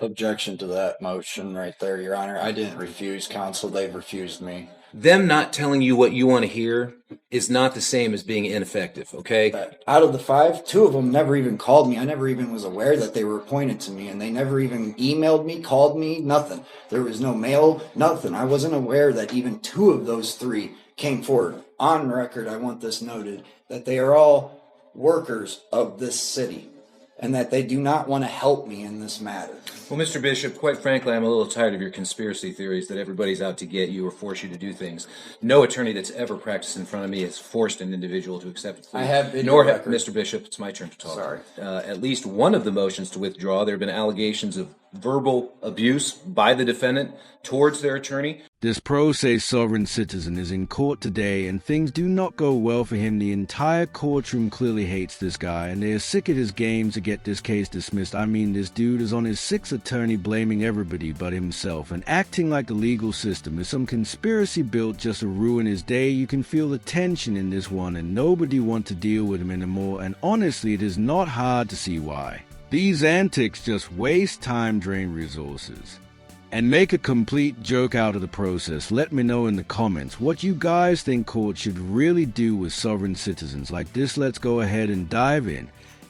Objection to that motion right there, Your Honor. I didn't refuse counsel. They've refused me. Them not telling you what you want to hear is not the same as being ineffective, okay? Out of the 5, 2 of them never even called me. I never even was aware that they were appointed to me, and they never even emailed me, called me, nothing. There was no mail, nothing. I wasn't aware that even 2 of those 3 came forward. On record, I want this noted, that they are all workers of this city, and that they do not want to help me in this matter. Well, Mr. Bishop, quite frankly, I'm a little tired of your conspiracy theories that everybody's out to get you or force you to do things. No attorney that's ever practiced in front of me has forced an individual to accept a plea. I have video Nor record. Mr. Bishop, it's my turn to talk. Sorry. At least one of the motions to withdraw, there have been allegations of verbal abuse by the defendant towards their attorney. This pro se sovereign citizen is in court today, and things do not go well for him. The entire courtroom clearly hates this guy, and they are sick of his games to get this case dismissed. I mean, this dude is on his 6th attorney blaming everybody but himself, and acting like the legal system is some conspiracy built just to ruin his day. You can feel the tension in this one, and nobody wants to deal with him anymore, and honestly, it is not hard to see why. These antics just waste time, drain resources, and make a complete joke out of the process. Let me know in the comments what you guys think courts should really do with sovereign citizens like this. Let's go ahead and dive in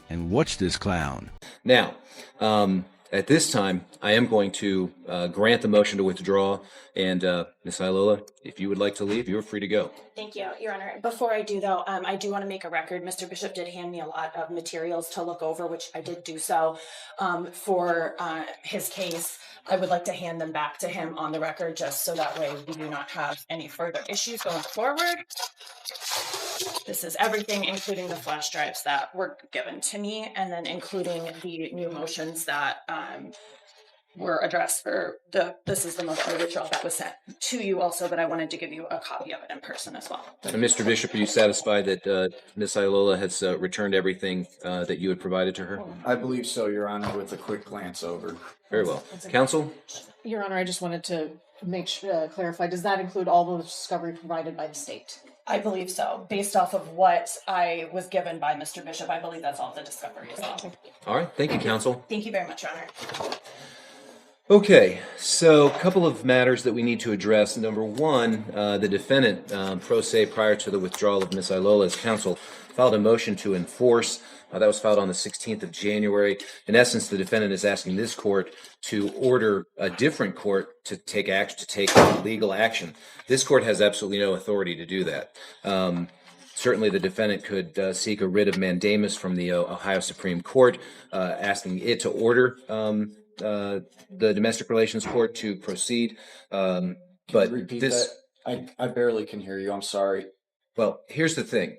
and watch this clown. Now, at this time, I am going to grant the motion to withdraw, and Ms. Ilola, if you would like to leave, you're free to go. Thank you, Your Honor. Before I do, though, I do want to make a record. Mr. Bishop did hand me a lot of materials to look over, which I did do so for his case. I would like to hand them back to him on the record, just so that way we do not have any further issues going forward. This is everything, including the flash drives that were given to me, and then including the new motions that were addressed for this is the motion withdrawal that was sent to you also, but I wanted to give you a copy of it in person as well. And Mr. Bishop, are you satisfied that Ms. Ilola has returned everything that you had provided to her? I believe so, Your Honor, with a quick glance over. Very well. Counsel? Your Honor, I just wanted to make sure, clarify, does that include all the discovery provided by the state? I believe so. Based off of what I was given by Mr. Bishop, I believe that's all the discovery as well. All right. Thank you, counsel. Thank you very much, Your Honor. Okay, so a couple of matters that we need to address. Number one, the defendant, pro se, prior to the withdrawal of Ms. Ilola's counsel, filed a motion to enforce. That was filed on the 16th of January. In essence, the defendant is asking this court to order a different court to take action, to take legal action. This court has absolutely no authority to do that. Certainly, the defendant could seek a writ of mandamus from the Ohio Supreme Court, asking it to order the domestic relations court to proceed. But Repeat this, that? I barely can hear you. I'm sorry. well, here's the thing.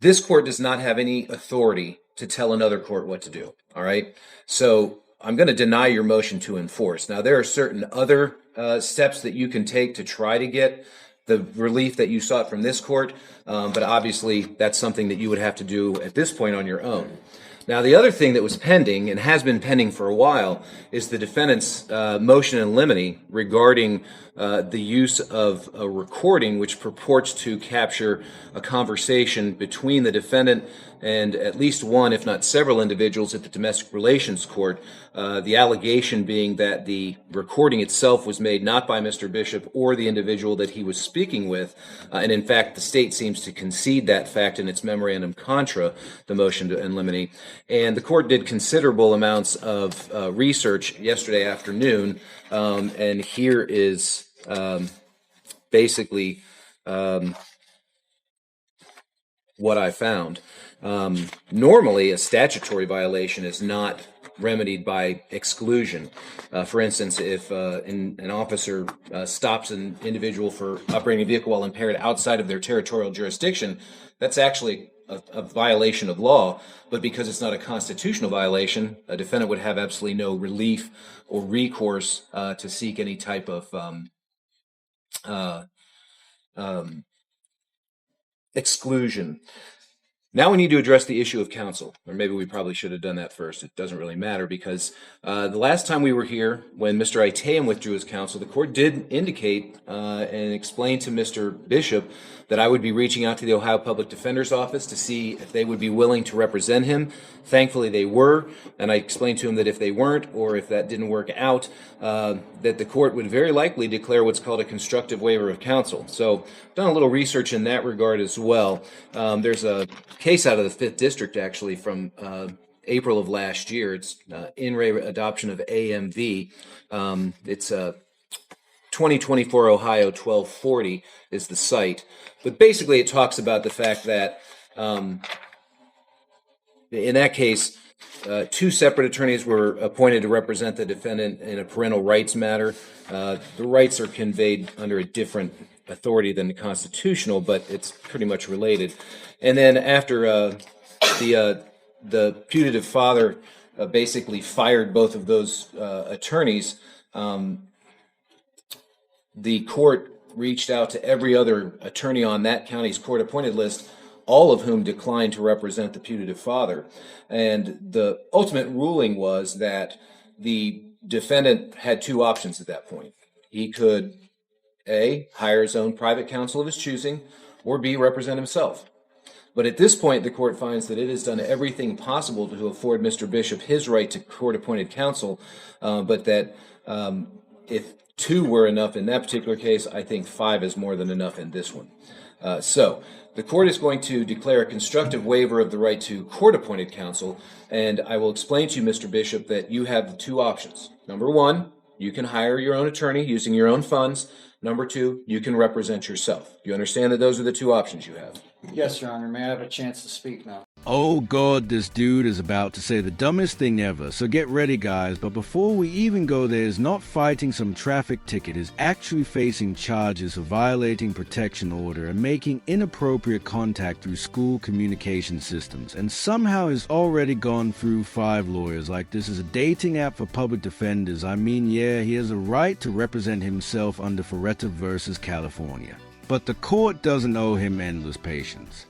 This court does not have any authority to tell another court what to do. All right. So I'm going to deny your motion to enforce. Now, there are certain other steps that you can take to try to get the relief that you sought from this court. But obviously, that's something that you would have to do at this point on your own. Now, the other thing that was pending and has been pending for a while is the defendant's motion in limine regarding the use of a recording which purports to capture a conversation between the defendant and at least one, if not several individuals at the domestic relations court. The allegation being that the recording itself was made not by Mr. Bishop or the individual that he was speaking with. And in fact, the state seems to concede that fact in its memorandum contra the motion to in limine. And the court did considerable amounts of research yesterday afternoon. And here is basically what I found. Normally, a statutory violation is not remedied by exclusion. For instance, if an officer stops an individual for operating a vehicle while impaired outside of their territorial jurisdiction, that's actually a violation of law. But because it's not a constitutional violation, a defendant would have absolutely no relief or recourse to seek any type of exclusion. Now we need to address the issue of counsel, or maybe we probably should have done that first. It doesn't really matter because the last time we were here, when Mr. Iteum withdrew his counsel, the court did indicate and explain to Mr. Bishop that I would be reaching out to the Ohio Public Defender's Office to see if they would be willing to represent him. Thankfully, they were, and I explained to him that if they weren't, or if that didn't work out, that the court would very likely declare what's called a constructive waiver of counsel. So I've done a little research in that regard as well. There's a case out of the 5th District, actually, from April of last year. It's in re adoption of AMV. It's 2024 Ohio 1240 is the site. But basically it talks about the fact that in that case, 2 separate attorneys were appointed to represent the defendant in a parental rights matter. The rights are conveyed under a different authority than the constitutional, but it's pretty much related. And then after the putative father basically fired both of those attorneys, the court reached out to every other attorney on that county's court-appointed list, all of whom declined to represent the putative father. And the ultimate ruling was that the defendant had 2 options at that point. He could, A, hire his own private counsel of his choosing, or B, represent himself. But at this point, the court finds that it has done everything possible to afford Mr. Bishop his right to court-appointed counsel, but that if 2 were enough in that particular case, I think 5 is more than enough in this one. So the court is going to declare a constructive waiver of the right to court-appointed counsel, and I will explain to you, Mr. Bishop, that you have the 2 options. Number 1, you can hire your own attorney using your own funds. Number 2, you can represent yourself. Do you understand that those are the 2 options you have? Yes, Your Honor. May I have a chance to speak now? Oh god, this dude is about to say the dumbest thing ever, so get ready guys, but before we even go there, is not fighting some traffic ticket, is actually facing charges for violating protection order and making inappropriate contact through school communication systems, and somehow has already gone through 5 lawyers like this is a dating app for public defenders. I mean, yeah, he has a right to represent himself under Ferretta versus California. But the court doesn't owe him endless patience.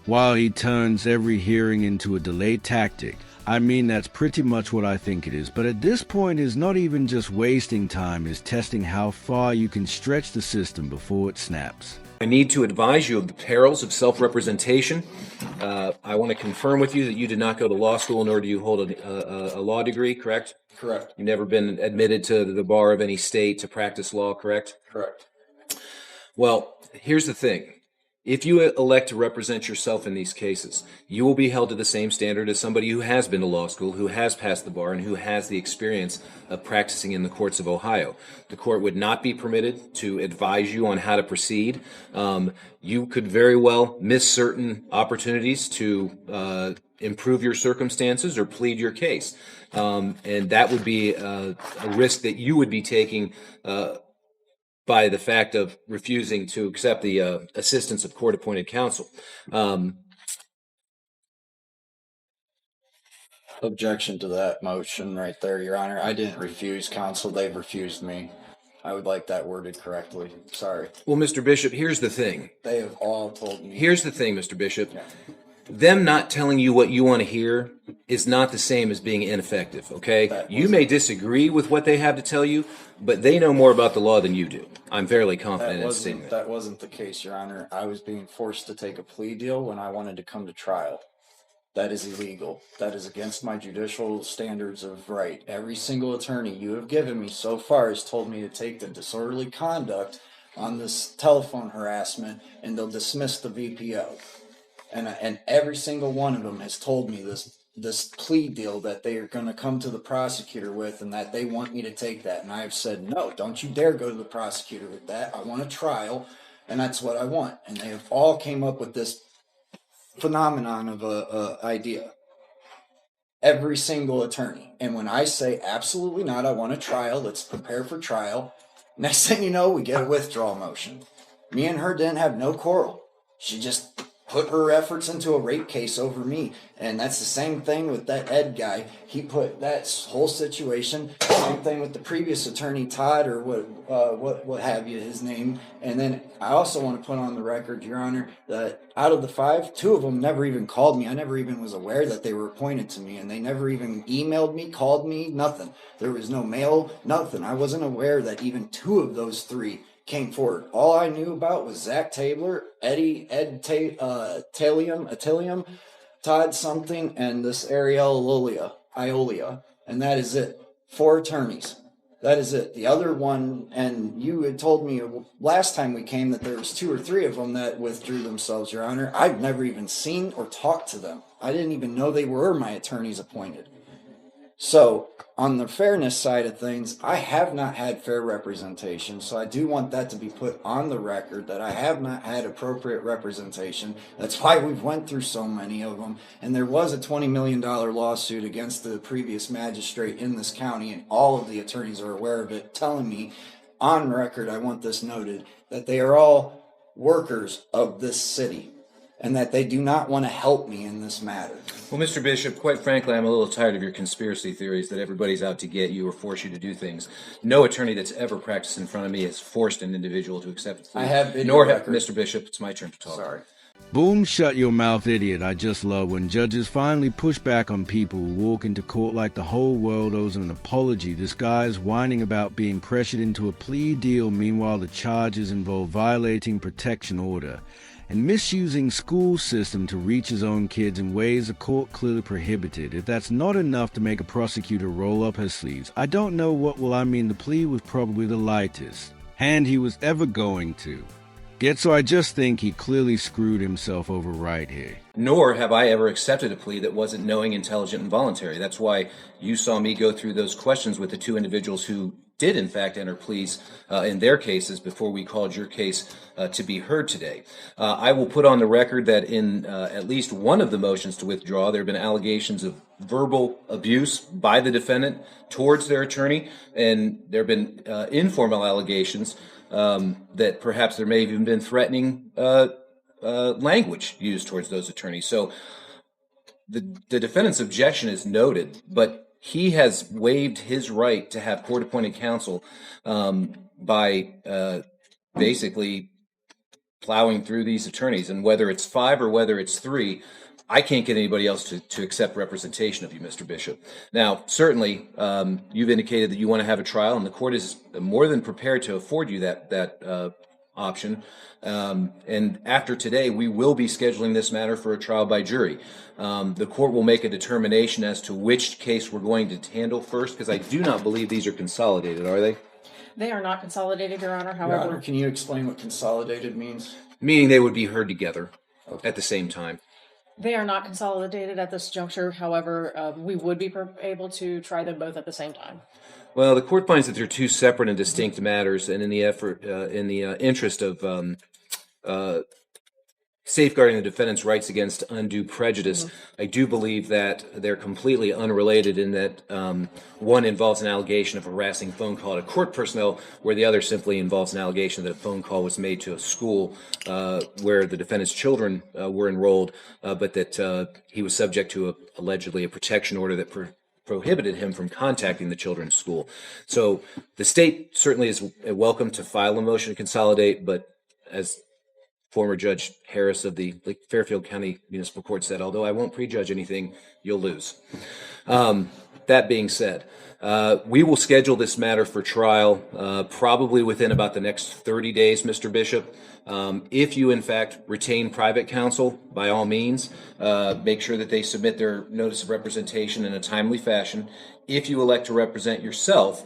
While he turns every hearing into a delay tactic, I mean that's pretty much what I think it is, but at this point is not even just wasting time, is testing how far you can stretch the system before it snaps. I need to advise you of the perils of self-representation. I want to confirm with you that you did not go to law school, nor do you hold a law degree, correct? Correct. You've never been admitted to the bar of any state to practice law, correct? Correct. Well, here's the thing. If you elect to represent yourself in these cases, you will be held to the same standard as somebody who has been to law school, who has passed the bar, and who has the experience of practicing in the courts of Ohio. The court would not be permitted to advise you on how to proceed. You could very well miss certain opportunities to improve your circumstances or plead your case. And that would be a risk that you would be taking by the fact of refusing to accept the assistance of court-appointed counsel. Objection to that motion right there, Your Honor. I didn't refuse counsel. They've refused me. I would like that worded correctly. Sorry. Well, Mr. Bishop, here's the thing. They have all told me. Here's the thing, Mr. Bishop. Yeah. Them not telling you what you want to hear is not the same as being ineffective, okay? You may disagree with what they have to tell you, but they know more about the law than you do. I'm fairly confident in saying that. That wasn't the case, Your Honor. I was being forced to take a plea deal when I wanted to come to trial. That is illegal. That is against my judicial standards of right. Every single attorney you have given me so far has told me to take the disorderly conduct on this telephone harassment and they'll dismiss the VPO. And every single one of them has told me this plea deal that they are going to come to the prosecutor with and that they want me to take that. And I have said, no, don't you dare go to the prosecutor with that. I want a trial, and that's what I want. And they have all came up with this phenomenon of a idea. Every single attorney. And when I say absolutely not, I want a trial, let's prepare for trial. Next thing you know, we get a withdrawal motion. Me and her didn't have no quarrel. She just put her efforts into a rape case over me. And that's the same thing with that Ed guy. He put that whole situation, same thing with the previous attorney, Todd, or what have you, his name. And then I also want to put on the record, Your Honor, that out of the 5, 2 of them never even called me. I never even was aware that they were appointed to me, and they never even emailed me, called me, nothing. There was no mail, nothing. I wasn't aware that even 2 of those 3 came forward. All I knew about was Zach Tabler, Atilium, Todd something, and this Ariel Iolia. And that is it. 4 attorneys. That is it. The other one, and you had told me last time we came that there was 2 or 3 of them that withdrew themselves, Your Honor. I've never even seen or talked to them. I didn't even know they were my attorneys appointed. So, on the fairness side of things, I have not had fair representation. So I do want that to be put on the record that I have not had appropriate representation. That's why we've went through so many of them. And there was a $20 million lawsuit against the previous magistrate in this county, and all of the attorneys are aware of it, telling me on record, I want this noted, that they are all workers of this city and that they do not want to help me in this matter. Well, Mr. Bishop, quite frankly, I'm a little tired of your conspiracy theories that everybody's out to get you or force you to do things. No attorney that's ever practiced in front of me has forced an individual to accept a plea. I have video Nor record. Mr. Bishop, it's my turn to talk. Sorry. Boom, shut your mouth, idiot. I just love when judges finally push back on people who walk into court like the whole world owes an apology. This guy's whining about being pressured into a plea deal. Meanwhile, the charges involve violating protection order and misusing school system to reach his own kids in ways the court clearly prohibited. If that's not enough to make a prosecutor roll up her sleeves, I don't know what will. I mean, the plea was probably the lightest hand he was ever going to get, so I just think he clearly screwed himself over right here. Nor have I ever accepted a plea that wasn't knowing, intelligent, and voluntary. That's why you saw me go through those questions with the 2 individuals who did, in fact, enter pleas in their cases before we called your case to be heard today. I will put on the record that in at least one of the motions to withdraw, there have been allegations of verbal abuse by the defendant towards their attorney, and there have been informal allegations that perhaps there may have even been threatening language used towards those attorneys. So the defendant's objection is noted, but he has waived his right to have court-appointed counsel by basically plowing through these attorneys. And whether it's 5 or whether it's 3, I can't get anybody else to accept representation of you, Mr. Bishop. Now, certainly, you've indicated that you want to have a trial, and the court is more than prepared to afford you that option. And after today, we will be scheduling this matter for a trial by jury. The court will make a determination as to which case we're going to handle first, because I do not believe these are consolidated, are they? They are not consolidated, Your Honor. Your However, Honor, can you explain what consolidated means? Meaning they would be heard together at the same time. they are not consolidated at this juncture. However, we would be able to try them both at the same time. Well, the court finds that they're 2 separate and distinct matters, and in the interest of safeguarding the defendant's rights against undue prejudice, I do believe that they're completely unrelated in that one involves an allegation of harassing phone call to court personnel, where the other simply involves an allegation that a phone call was made to a school where the defendant's children were enrolled, but that he was subject to allegedly a protection order that prohibited him from contacting the children's school. So the state certainly is welcome to file a motion to consolidate, but as former Judge Harris of the Fairfield County Municipal Court said, although I won't prejudge anything, you'll lose. That being said, we will schedule this matter for trial probably within about the next 30 days, Mr. Bishop. If you, in fact, retain private counsel, by all means, make sure that they submit their notice of representation in a timely fashion. If you elect to represent yourself,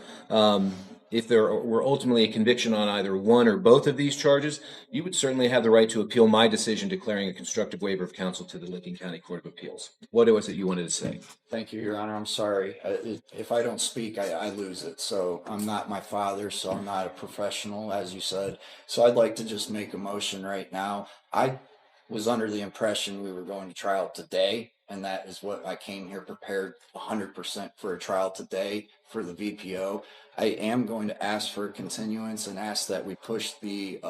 if there were ultimately a conviction on either one or both of these charges, you would certainly have the right to appeal my decision declaring a constructive waiver of counsel to the Licking County Court of Appeals. What was it you wanted to say? Thank you, Your Honor. I'm sorry. If I don't speak, I lose it. So I'm not my father, so I'm not a professional, as you said. So I'd like to just make a motion right now. I was under the impression we were going to trial today, and that is what I came here prepared 100% for a trial today for the VPO. I am going to ask for a continuance and ask that we push the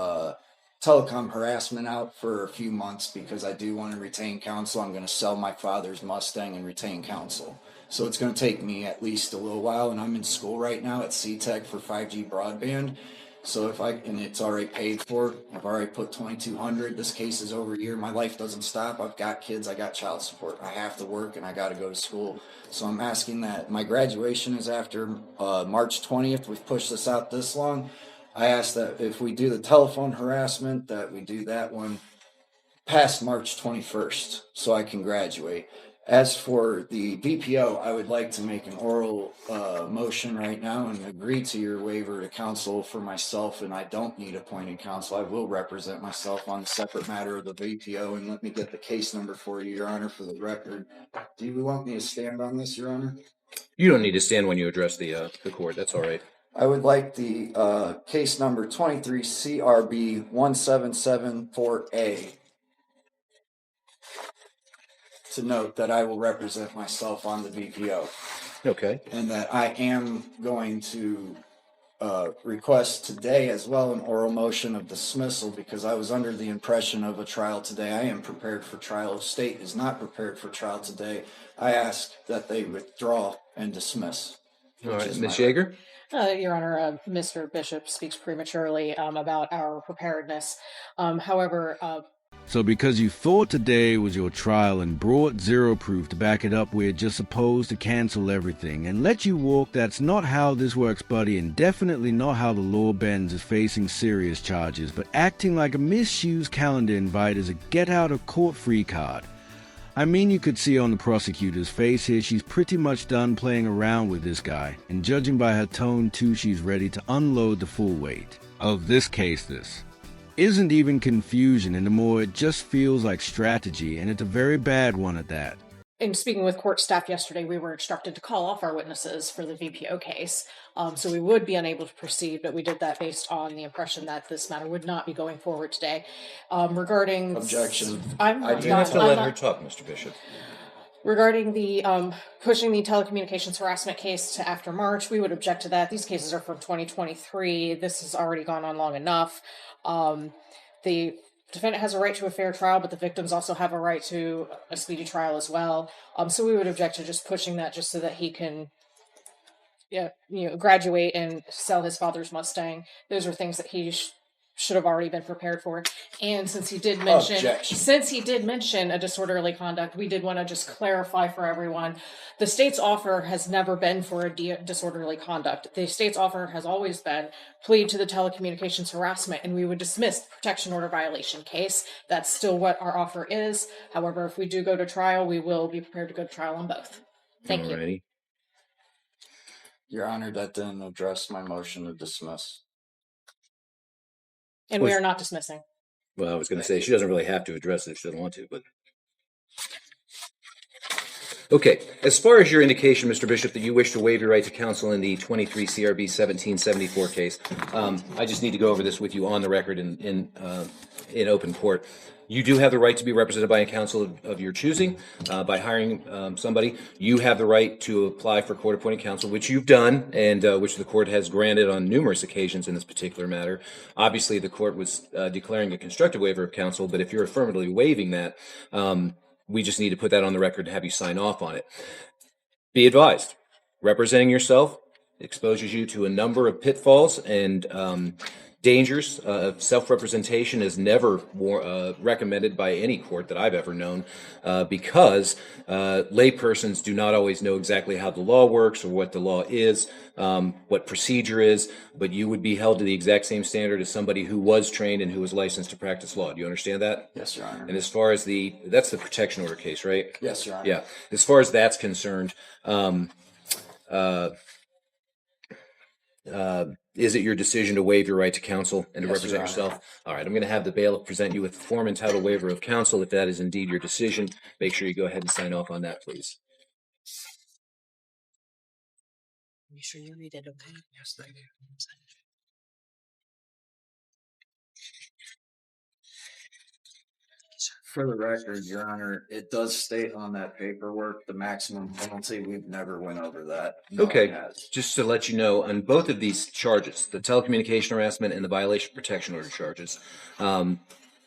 telecom harassment out for a few months because I do want to retain counsel. I'm going to sell my father's Mustang and retain counsel. So it's going to take me at least a little while, and I'm in school right now at C-Tech for 5G broadband. So and it's already paid for. I've already put $2,200. This case is over a year. My life doesn't stop. I've got kids. I got child support. I have to work and I got to go to school. So I'm asking that my graduation is after March 20th. We've pushed this out this long. I ask that if we do the telephone harassment, that we do that one past March 21st, so I can graduate. As for the VPO, I would like to make an oral motion right now and agree to your waiver to counsel for myself, and I don't need appointed counsel. I will represent myself on the separate matter of the VPO, and let me get the case number for you, Your Honor, for the record. Do you want me to stand on this, Your Honor? You don't need to stand when you address the court. That's all right. I would like the case number 23 CRB 1774A to note that I will represent myself on the VPO Okay. and that I am going to request today as well an oral motion of dismissal because I was under the impression of a trial today. I am prepared for trial. If state is not prepared for trial today, I ask that they withdraw and dismiss. All right, Ms. Yeager? Your Honor, Mr. Bishop speaks prematurely about our preparedness. However, So because you thought today was your trial and brought zero proof to back it up, we're just supposed to cancel everything and let you walk? That's not how this works, buddy, and definitely not how the law bends is facing serious charges, but acting like a misused calendar invite is a get-out-of-court-free card. I mean, you could see on the prosecutor's face here she's pretty much done playing around with this guy, and judging by her tone too, she's ready to unload the full weight of this case. This isn't even confusion anymore, it just feels like strategy, and it's a very bad one at that. in speaking with court staff yesterday, we were instructed to call off our witnesses for the VPO case. So we would be unable to proceed, but we did that based on the impression that this matter would not be going forward today. Regarding Objection. I'm I not, do You have to I'm let not- her talk, Mr. Bishop. Regarding the pushing the telecommunications harassment case to after March, we would object to that. These cases are from 2023. This has already gone on long enough. The defendant has a right to a fair trial, but the victims also have a right to a speedy trial as well. So we would object to just pushing that just so that he can graduate and sell his father's Mustang. Those are things that he should have already been prepared for. And since he did mention a disorderly conduct, we did want to just clarify for everyone, the state's offer has never been for a disorderly conduct. The state's offer has always been plead to the telecommunications harassment, and we would dismiss the protection order violation case. That's still what our offer is. However, if we do go to trial, we will be prepared to go to trial on both. Thank you. Alrighty. Your Honor, that didn't address my motion to dismiss. And we are not dismissing. Well, I was going to say she doesn't really have to address it if she doesn't want to, but okay. As far as your indication, Mr. Bishop, that you wish to waive your right to counsel in the 23 CRB 1774 case, I just need to go over this with you on the record in open court. You do have the right to be represented by a counsel of your choosing, by hiring somebody. You have the right to apply for court-appointed counsel, which you've done, and which the court has granted on numerous occasions in this particular matter. Obviously, the court was declaring a constructive waiver of counsel, but if you're affirmatively waiving that, we just need to put that on the record and have you sign off on it. Be advised, representing yourself exposes you to a number of pitfalls and dangers. Self-representation is never recommended by any court that I've ever known because laypersons do not always know exactly how the law works or what the law is, what procedure is, but you would be held to the exact same standard as somebody who was trained and who was licensed to practice law. Do you understand that? Yes, Your Honor. And as far as that's the protection order case, right? Yes, Your Honor. Yeah. As far as that's concerned, is it your decision to waive your right to counsel and to Yes, represent Your Honor. yourself? All right, I'm going to have the bailiff present you with the form entitled waiver of counsel. If that is indeed your decision, make sure you go ahead and sign off on that, please. You sure you read it okay? Yes, thank you. For the record, Your Honor, it does state on that paperwork the maximum penalty. We've never went over that. No one Okay, has. just to let you know, on both of these charges, the telecommunication harassment and the violation of protection order charges,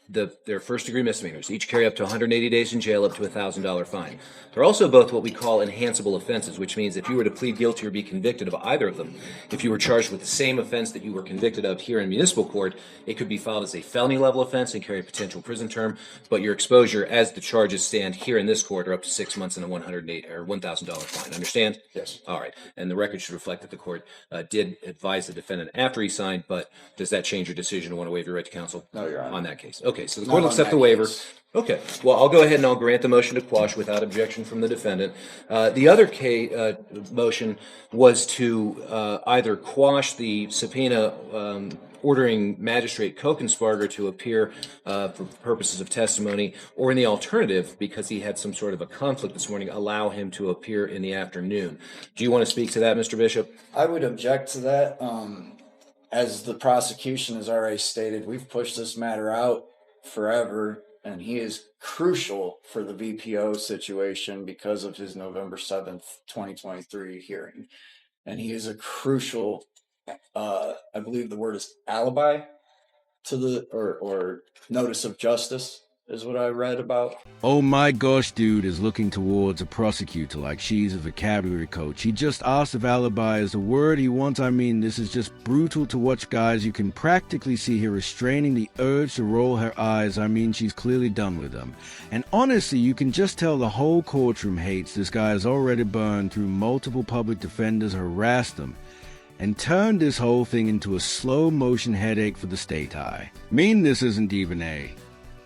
They're first-degree misdemeanors. Each carry up to 180 days in jail, up to a $1,000 fine. They're also both what we call enhanceable offenses, which means if you were to plead guilty or be convicted of either of them, if you were charged with the same offense that you were convicted of here in municipal court, it could be filed as a felony-level offense and carry a potential prison term. But your exposure, as the charges stand here in this court, are up to 6 months and a $1,000 fine. Understand? Yes. All right. And the record should reflect that the court did advise the defendant after he signed, but does that change your decision to want to waive your right to counsel? No, Your Honor. On that case. Okay, so the Not court will on accept that the waiver. case. Okay, well, I'll go ahead and I'll grant the motion to quash without objection from the defendant. The other motion was to either quash the subpoena ordering Magistrate Kokensparger to appear for purposes of testimony, or in the alternative, because he had some sort of a conflict this morning, allow him to appear in the afternoon. Do you want to speak to that, Mr. Bishop? I would object to that. As the prosecution has already stated, we've pushed this matter out forever, and he is crucial for the VPO situation because of his November 7th, 2023 hearing. And he is a crucial, I believe the word is alibi to the, or notice of justice is what I read about. Oh my gosh, dude is looking towards a prosecutor like she's a vocabulary coach. He just asked if alibi is the word he wants. I mean, this is just brutal to watch, guys. You can practically see her restraining the urge to roll her eyes. I mean, she's clearly done with them. And honestly, you can just tell the whole courtroom hates this guy. Has already burned through multiple public defenders, harassed them, and turned this whole thing into a slow motion headache for the state eye. This isn't even a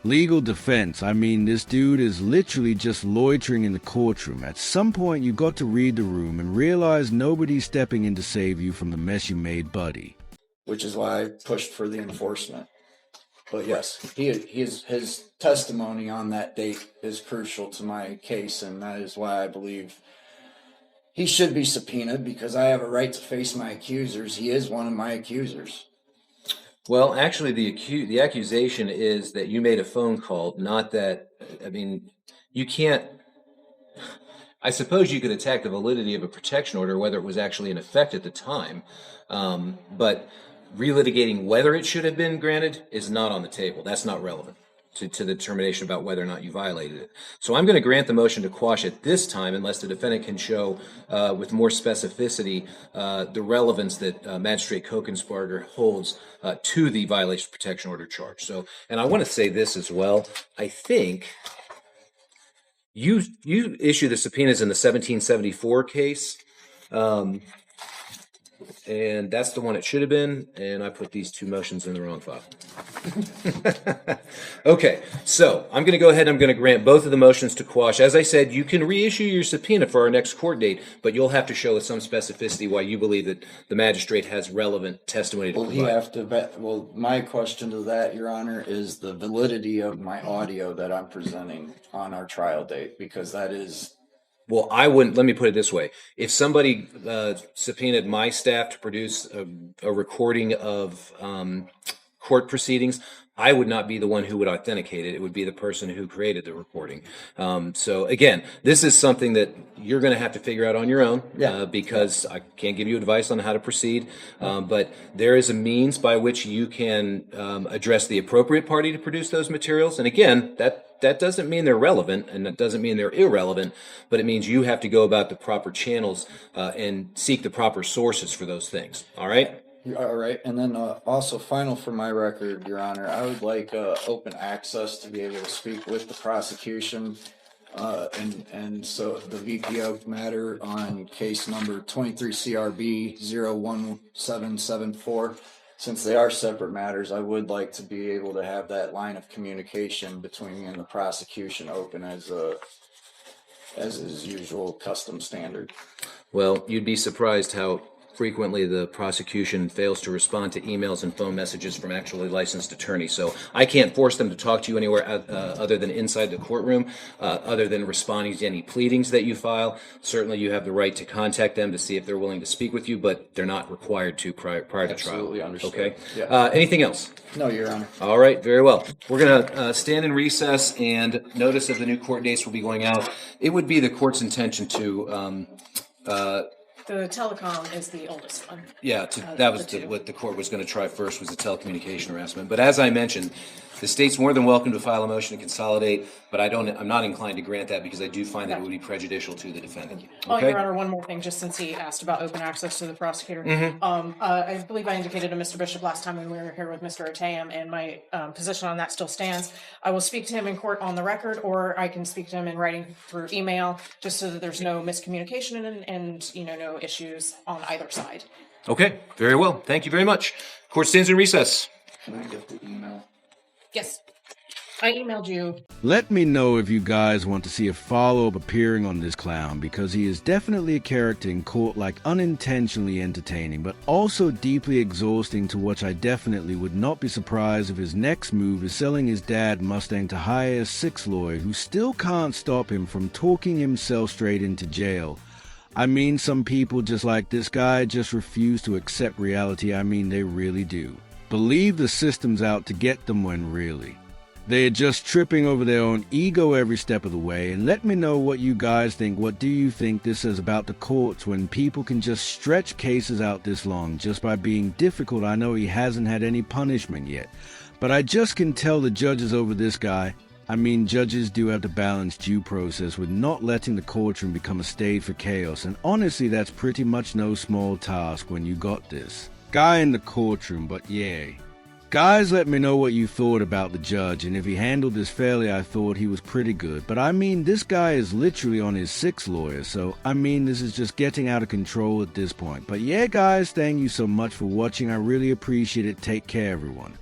legal defense. I mean, this dude is literally just loitering in the courtroom. At some point, you got to read the room and realize nobody's stepping in to save you from the mess you made, buddy. Which is why I pushed for the enforcement. But yes, his testimony on that date is crucial to my case, and that is why I believe he should be subpoenaed, because I have a right to face my accusers. He is one of my accusers. Well, actually, the accusation is that you made a phone call, not that, I mean, you can't, I suppose you could attack the validity of a protection order, whether it was actually in effect at the time, but relitigating whether it should have been granted is not on the table. That's not relevant to the determination about whether or not you violated it. So I'm going to grant the motion to quash at this time unless the defendant can show with more specificity the relevance that Magistrate Kokensparger holds to the violation of protection order charge. So, and I want to say this as well. I think you issued the subpoenas in the 1774 case. And that's the one it should have been, and I put these two motions in the wrong file. Okay, so I'm going to go ahead and I'm going to grant both of the motions to quash. As I said, you can reissue your subpoena for our next court date, but you'll have to show with some specificity why you believe that the magistrate has relevant testimony to provide. Well, my question to that, Your Honor, is the validity of my audio that I'm presenting on our trial date, because that is... Well, I wouldn't. Let me put it this way. If somebody subpoenaed my staff to produce a recording of court proceedings, I would not be the one who would authenticate it. It would be the person who created the recording. So again, this is something that you're going to have to figure out on your own, because I can't give you advice on how to proceed. But there is a means by which you can address the appropriate party to produce those materials. And again, that doesn't mean they're relevant, and that doesn't mean they're irrelevant, but it means you have to go about the proper channels and seek the proper sources for those things. All right? All right. And then also, final for my record, Your Honor, I would like open access to be able to speak with the prosecution. And so the VPO matter on case number 23 CRB 01774. Since they are separate matters, I would like to be able to have that line of communication between me and the prosecution open as is usual custom standard. Well, you'd be surprised how frequently the prosecution fails to respond to emails and phone messages from actually licensed attorneys. So I can't force them to talk to you anywhere other than inside the courtroom, other than responding to any pleadings that you file. Certainly you have the right to contact them to see if they're willing to speak with you, but they're not required to prior to trial. Absolutely understood. Okay? Yeah. Anything else? No, Your Honor. All right, very well. We're going to stand in recess, and notice of the new court dates will be going out. It would be the court's intention to The telecom is the oldest one. Yeah, that was what the court was going to try first, was the telecommunication harassment. But as I mentioned, the state's more than welcome to file a motion to consolidate, but I'm not inclined to grant that because I do find that it would be prejudicial to the defendant. Oh, Okay? Your Honor, one more thing, just since he asked about open access to the prosecutor. I believe I indicated to Mr. Bishop last time when we were here with Mr. Atayam, and my position on that still stands. I will speak to him in court on the record, or I can speak to him in writing through email, just so that there's no miscommunication and no issues on either side. Okay, very well. Thank you very much. Court stands in recess. Can I get the email? Yes. I emailed you. Let me know if you guys want to see a follow-up appearing on this clown, because he is definitely a character in court, like unintentionally entertaining, but also deeply exhausting, to which I definitely would not be surprised if his next move is selling his dad Mustang to hire a sixth lawyer who still can't stop him from talking himself straight into jail. I mean, some people just like this guy just refuse to accept reality. I mean, they really do. Believe the system's out to get them when really they're just tripping over their own ego every step of the way. And let me know what you guys think. What do you think this is about the courts, when people can just stretch cases out this long just by being difficult? I know he hasn't had any punishment yet, but I just can tell the judges over this guy. I mean, judges do have to balance due process with not letting the courtroom become a stage for chaos, and honestly, that's pretty much no small task when you got this guy in the courtroom. But yeah, guys, let me know what you thought about the judge, and if he handled this fairly. I thought he was pretty good, but I mean, this guy is literally on his sixth lawyer, so I mean, this is just getting out of control at this point. But yeah, guys, thank you so much for watching. I really appreciate it. Take care, everyone.